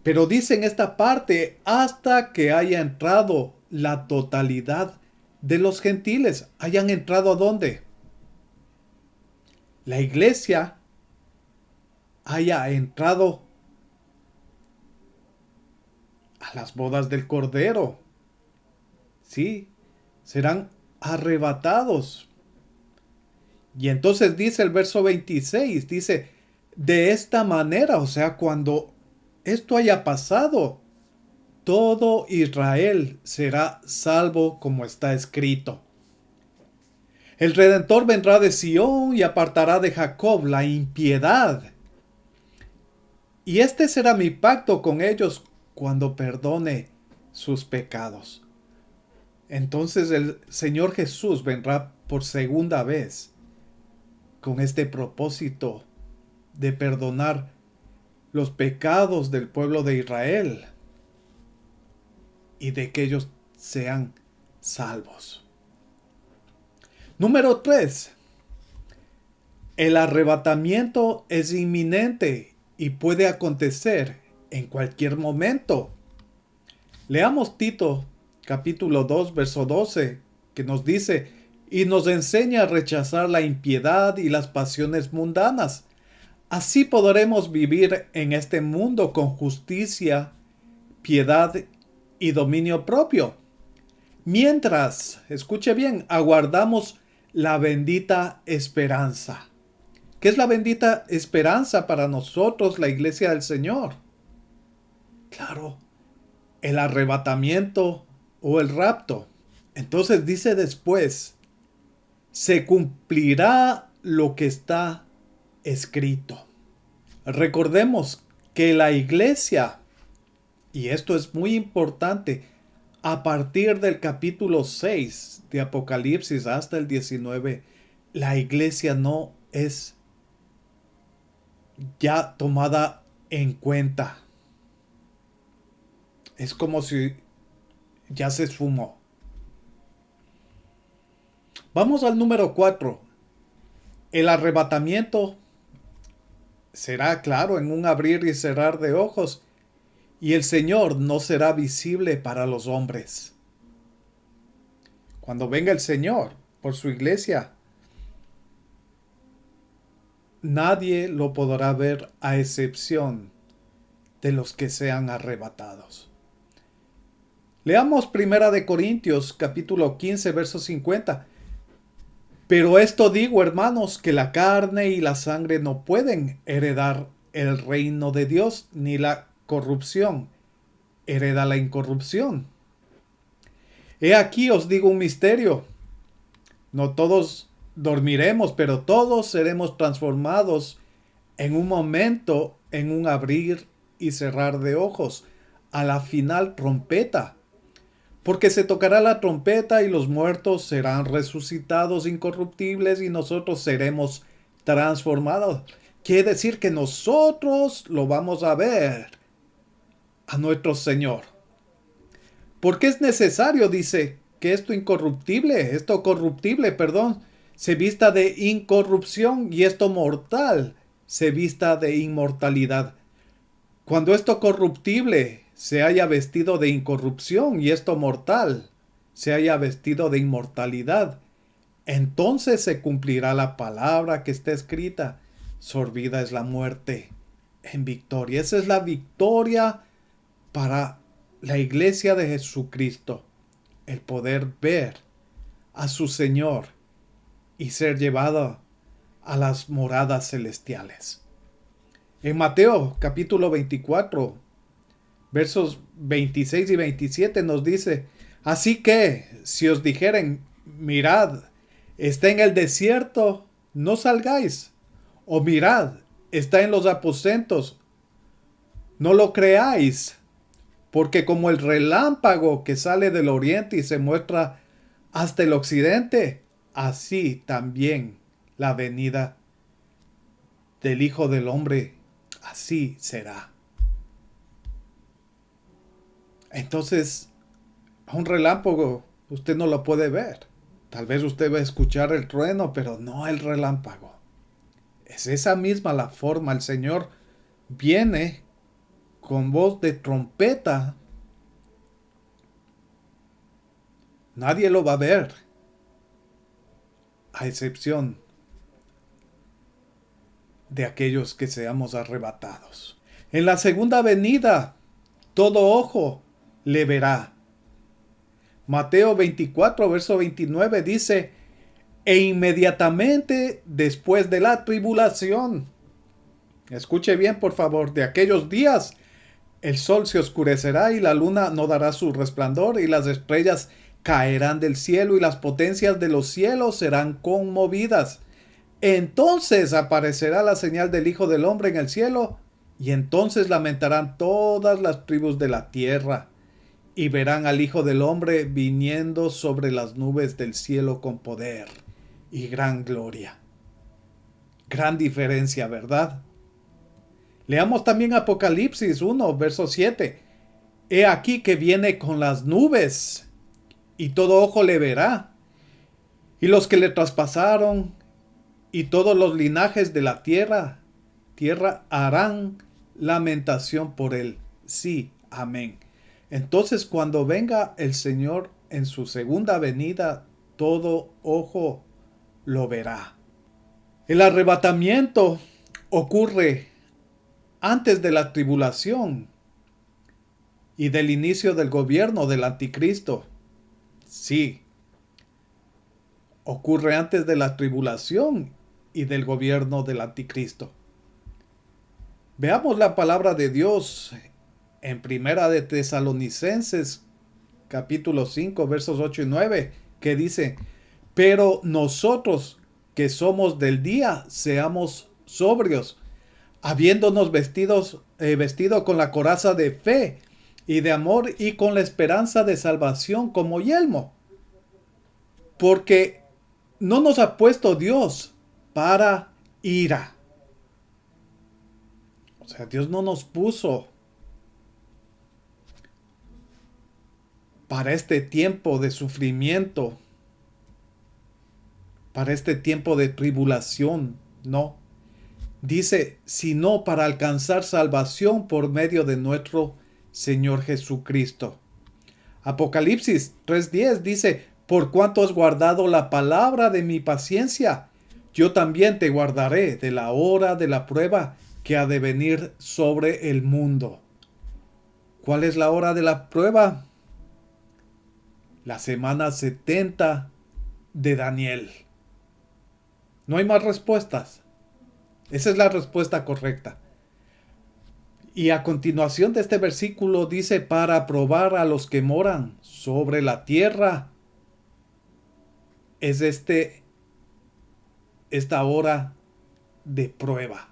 Pero dice en esta parte, hasta que haya entrado la totalidad de los gentiles. ¿Hayan entrado a dónde? La iglesia haya entrado a las bodas del Cordero. Sí, serán arrebatados. Y entonces dice el verso 26, dice, de esta manera, o sea, cuando esto haya pasado, todo Israel será salvo como está escrito. El Redentor vendrá de Sión y apartará de Jacob la impiedad. Y este será mi pacto con ellos cuando perdone sus pecados. Entonces el Señor Jesús vendrá por segunda vez con este propósito de perdonar los pecados del pueblo de Israel y de que ellos sean salvos. Número 3. El arrebatamiento es inminente y puede acontecer en cualquier momento. Leamos Tito capítulo 2 verso 12, que nos dice: y nos enseña a rechazar la impiedad y las pasiones mundanas. Así podremos vivir en este mundo con justicia, piedad y dominio propio. Mientras, escuche bien, aguardamos la bendita esperanza. ¿Qué es la bendita esperanza para nosotros, la iglesia del Señor? Claro, el arrebatamiento o el rapto. Entonces dice después, se cumplirá lo que está escrito. Recordemos que la iglesia, y esto es muy importante, a partir del capítulo 6 de Apocalipsis hasta el 19, la iglesia no es ya tomada en cuenta. Es como si ya se esfumó. Vamos al número 4. El arrebatamiento será, claro, en un abrir y cerrar de ojos, y el Señor no será visible para los hombres. Cuando venga el Señor por su iglesia, nadie lo podrá ver a excepción de los que sean arrebatados. Leamos 1 Corintios capítulo 15 verso 50. Pero esto digo, hermanos, que la carne y la sangre no pueden heredar el reino de Dios, ni la corrupción hereda la incorrupción. He aquí os digo un misterio. No todos dormiremos, pero todos seremos transformados en un momento, en un abrir y cerrar de ojos, a la final trompeta. Porque se tocará la trompeta y los muertos serán resucitados incorruptibles y nosotros seremos transformados. Quiere decir que nosotros lo vamos a ver a nuestro Señor. Porque es necesario, dice, que esto corruptible, se vista de incorrupción y esto mortal se vista de inmortalidad. Cuando esto corruptible se haya vestido de incorrupción y esto mortal se haya vestido de inmortalidad, entonces se cumplirá la palabra que está escrita: sorbida es la muerte en victoria. Esa es la victoria para la iglesia de Jesucristo, el poder ver a su Señor y ser llevado a las moradas celestiales. En Mateo capítulo 24, versos 26 y 27 nos dice: así que si os dijeren, mirad, está en el desierto, no salgáis, o mirad, está en los aposentos, No lo creáis, porque como el relámpago que sale del oriente y se muestra hasta el occidente, así también la venida del Hijo del Hombre, así será. Entonces, a un relámpago usted no lo puede ver. Tal vez usted va a escuchar el trueno, pero no el relámpago. Es esa misma la forma. El Señor viene con voz de trompeta. Nadie lo va a ver, a excepción de aquellos que seamos arrebatados. En la segunda venida, todo ojo le verá. Mateo 24, verso 29 dice, e inmediatamente después de la tribulación, escuche bien por favor, de aquellos días, el sol se oscurecerá y la luna no dará su resplandor y las estrellas caerán del cielo y las potencias de los cielos serán conmovidas. Entonces aparecerá la señal del Hijo del Hombre en el cielo y entonces lamentarán todas las tribus de la tierra y verán al Hijo del Hombre viniendo sobre las nubes del cielo con poder y gran gloria. Gran diferencia, ¿verdad? Leamos también Apocalipsis 1, verso 7. He aquí que viene con las nubes, y todo ojo le verá, y los que le traspasaron, y todos los linajes de la tierra harán lamentación por él. Sí, amén. Entonces, cuando venga el Señor en su segunda venida, todo ojo lo verá. El arrebatamiento ocurre antes de la tribulación y del inicio del gobierno del anticristo. Sí, ocurre antes de la tribulación y del gobierno del anticristo. Veamos la palabra de Dios en Primera de Tesalonicenses, capítulo 5, versos 8 y 9, que dice, pero nosotros que somos del día, seamos sobrios, habiéndonos vestido con la coraza de fe y de amor y con la esperanza de salvación como yelmo. Porque no nos ha puesto Dios para ira. O sea, Dios no nos puso para este tiempo de sufrimiento, para este tiempo de tribulación, no. Dice, sino para alcanzar salvación por medio de nuestro Señor Jesucristo. Apocalipsis 3:10 dice, por cuanto has guardado la palabra de mi paciencia, yo también te guardaré de la hora de la prueba que ha de venir sobre el mundo. ¿Cuál es la hora de la prueba? La semana 70 de Daniel. No hay más respuestas. Esa es la respuesta correcta. Y a continuación de este versículo dice, para probar a los que moran sobre la tierra. Es esta hora de prueba.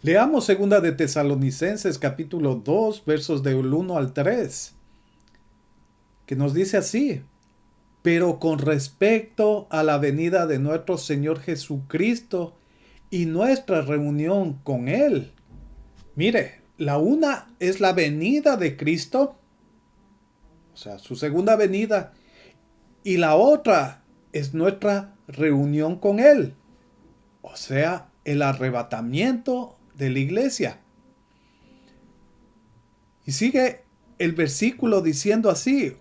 Leamos segunda de Tesalonicenses capítulo 2 versos del 1 al 3, que nos dice así, pero con respecto a la venida de nuestro Señor Jesucristo y nuestra reunión con Él. Mire, la una es la venida de Cristo, o sea, su segunda venida, y la otra es nuestra reunión con Él, o sea, el arrebatamiento de la iglesia. Y sigue el versículo diciendo así,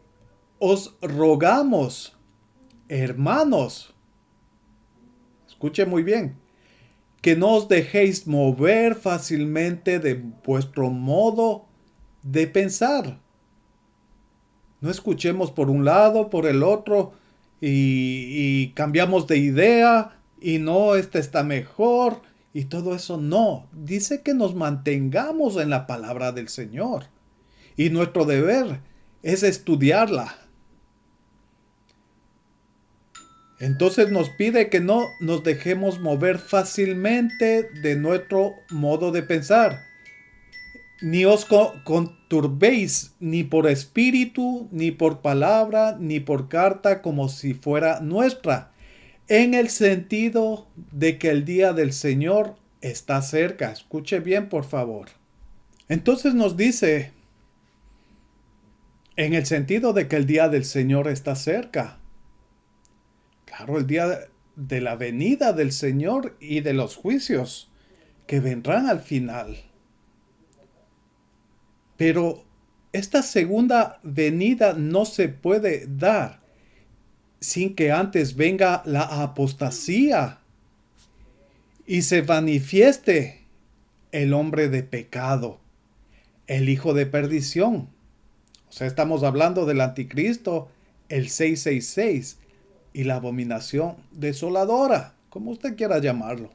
os rogamos, hermanos, escuche muy bien, que no os dejéis mover fácilmente de vuestro modo de pensar. No escuchemos por un lado, por el otro, y cambiamos de idea, y no, esta está mejor, y todo eso no. Dice que nos mantengamos en la palabra del Señor, y nuestro deber es estudiarla. Entonces nos pide que no nos dejemos mover fácilmente de nuestro modo de pensar. Ni os conturbéis ni por espíritu, ni por palabra, ni por carta, como si fuera nuestra, en el sentido de que el día del Señor está cerca. Escuche bien, por favor. Entonces nos dice, en el sentido de que el día del Señor está cerca. Claro, el día de la venida del Señor y de los juicios que vendrán al final. Pero esta segunda venida no se puede dar sin que antes venga la apostasía y se manifieste el hombre de pecado, el hijo de perdición. O sea, estamos hablando del anticristo, el 666 y la abominación desoladora, como usted quiera llamarlo.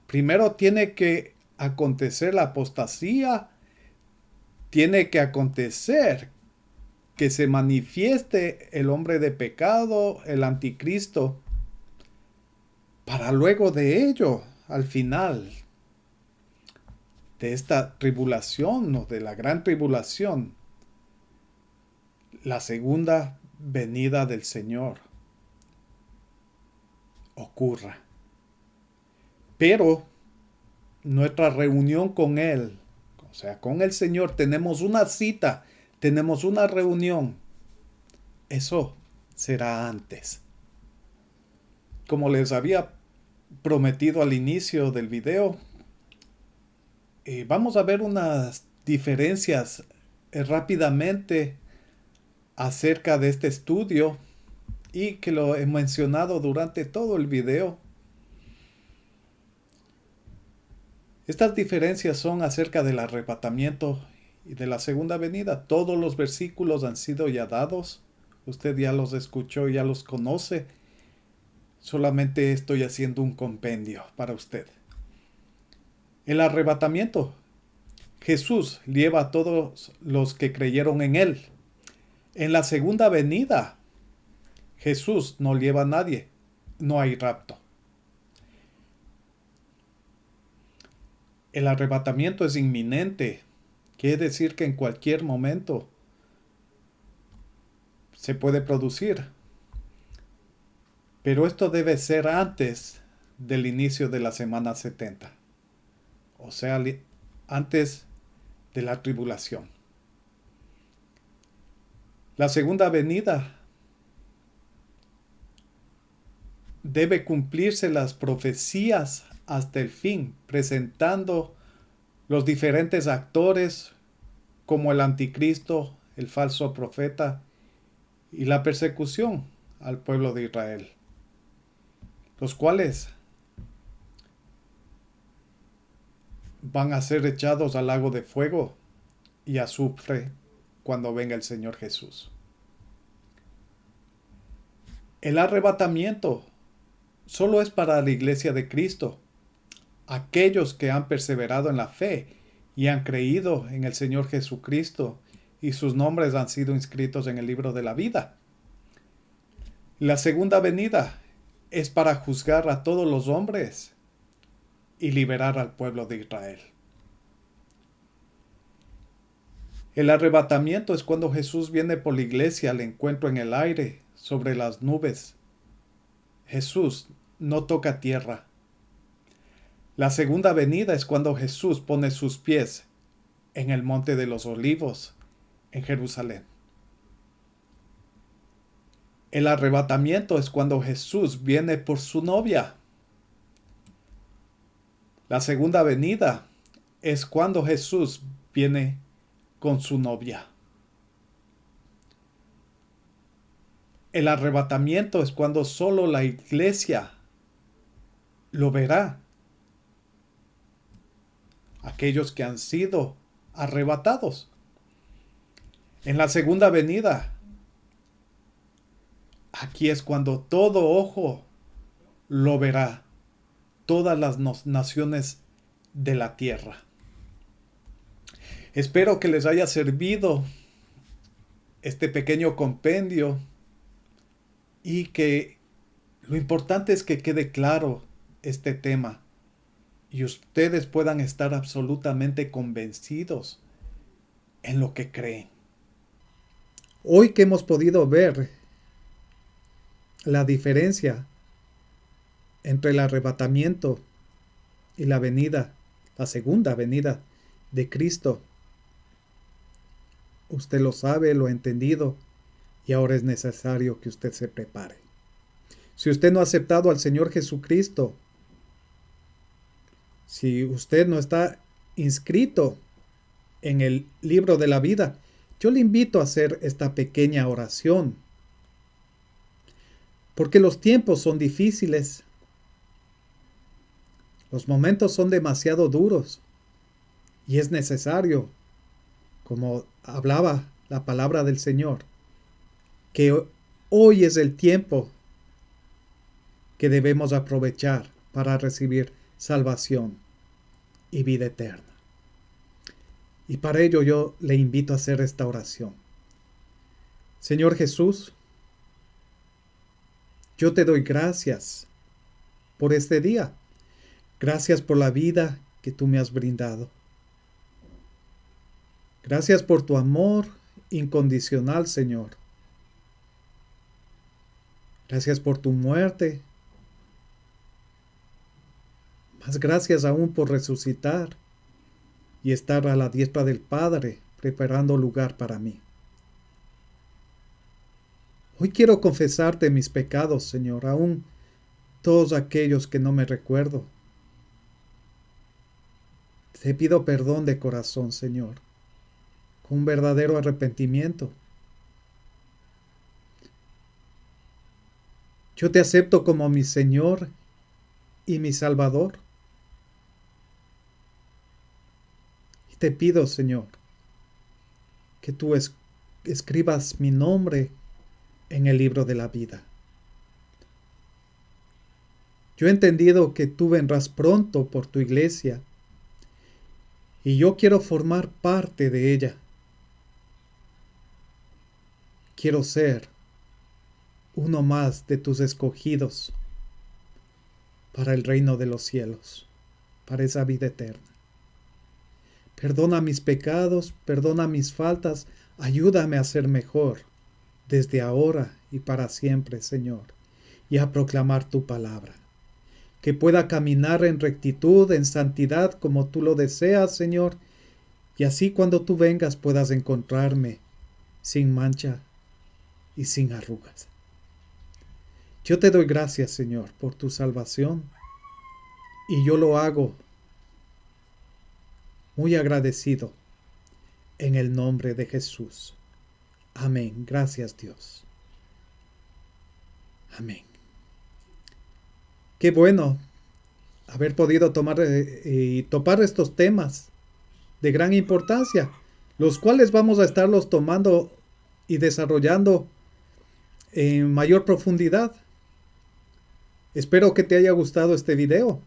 Primero tiene que acontecer la apostasía, tiene que acontecer que se manifieste el hombre de pecado, el anticristo, para luego de ello, al final de esta tribulación o de la gran tribulación, la segunda venida del Señor ocurra. Pero nuestra reunión con Él, o sea, con el Señor, tenemos una cita, tenemos una reunión. Eso será antes. Como les había prometido al inicio del video, vamos a ver unas diferencias rápidamente acerca de este estudio y que lo he mencionado durante todo el video. Estas diferencias son acerca del arrebatamiento y de la segunda venida. Todos los versículos han sido ya dados. Usted ya los escuchó, ya los conoce. Solamente estoy haciendo un compendio para usted. El arrebatamiento. Jesús lleva a todos los que creyeron en Él. En la segunda venida, Jesús no lleva a nadie. No hay rapto. El arrebatamiento es inminente. Quiere decir que en cualquier momento se puede producir. Pero esto debe ser antes del inicio de la semana 70. O sea, antes de la tribulación. La segunda venida debe cumplirse las profecías hasta el fin, presentando los diferentes actores como el anticristo, el falso profeta y la persecución al pueblo de Israel, los cuales van a ser echados al lago de fuego y azufre cuando venga el Señor Jesús. El arrebatamiento solo es para la iglesia de Cristo, aquellos que han perseverado en la fe y han creído en el Señor Jesucristo y sus nombres han sido inscritos en el libro de la vida. La segunda venida es para juzgar a todos los hombres y liberar al pueblo de Israel. El arrebatamiento es cuando Jesús viene por la iglesia al encuentro en el aire, sobre las nubes. Jesús no toca tierra. La segunda venida es cuando Jesús pone sus pies en el monte de los olivos, en Jerusalén. El arrebatamiento es cuando Jesús viene por su novia. La segunda venida es cuando Jesús viene con su novia. El arrebatamiento es cuando solo la iglesia lo verá. Aquellos que han sido arrebatados. En la segunda venida, aquí es cuando todo ojo lo verá, todas las naciones de la tierra. Espero que les haya servido este pequeño compendio y que lo importante es que quede claro este tema. y ustedes puedan estar absolutamente convencidos en lo que creen. Hoy que hemos podido ver la diferencia entre el arrebatamiento y la venida, la segunda venida de Cristo, usted lo sabe, lo ha entendido, y ahora es necesario que usted se prepare. Si usted no ha aceptado al Señor Jesucristo, si usted no está inscrito en el libro de la vida, yo le invito a hacer esta pequeña oración. Porque los tiempos son difíciles. Los momentos son demasiado duros. Y es necesario, como hablaba la palabra del Señor, que hoy es el tiempo que debemos aprovechar para recibir salvación y vida eterna. Y para ello yo le invito a hacer esta oración. Señor Jesús, yo te doy gracias por este día. Gracias por la vida que tú me has brindado. Gracias por tu amor incondicional, Señor. Gracias por tu muerte. Más gracias aún por resucitar y estar a la diestra del Padre, preparando lugar para mí. Hoy quiero confesarte mis pecados, Señor, aún todos aquellos que no me recuerdo. Te pido perdón de corazón, Señor, con un verdadero arrepentimiento. Yo te acepto como mi Señor y mi Salvador. Y te pido, Señor, que tú escribas mi nombre en el libro de la vida. Yo he entendido que tú vendrás pronto por tu iglesia y yo quiero formar parte de ella. Quiero ser uno más de tus escogidos para el reino de los cielos, para esa vida eterna. Perdona mis pecados, perdona mis faltas, ayúdame a ser mejor desde ahora y para siempre, Señor, y a proclamar tu palabra. Que pueda caminar en rectitud, en santidad, como tú lo deseas, Señor, y así cuando tú vengas puedas encontrarme sin mancha y sin arrugas. Yo te doy gracias, Señor, por tu salvación, y yo lo hago muy agradecido en el nombre de Jesús. Amén. Gracias, Dios. Amén. Qué bueno haber podido topar estos temas de gran importancia, los cuales vamos a estarlos tomando y desarrollando en mayor profundidad. Espero que te haya gustado este video.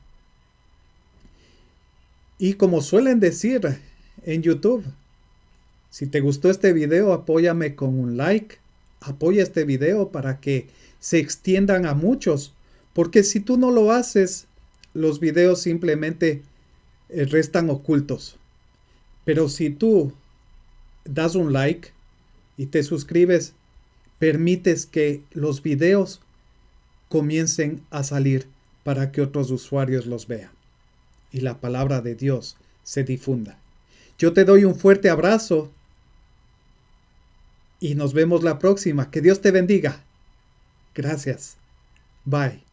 Y como suelen decir en YouTube, si te gustó este video, apóyame con un like. Apoya este video para que se extiendan a muchos. Porque si tú no lo haces, los videos simplemente restan ocultos. Pero si tú das un like y te suscribes, permites que los videos comiencen a salir para que otros usuarios los vean y la palabra de Dios se difunda. Yo te doy un fuerte abrazo y nos vemos la próxima. Que Dios te bendiga. Gracias. Bye.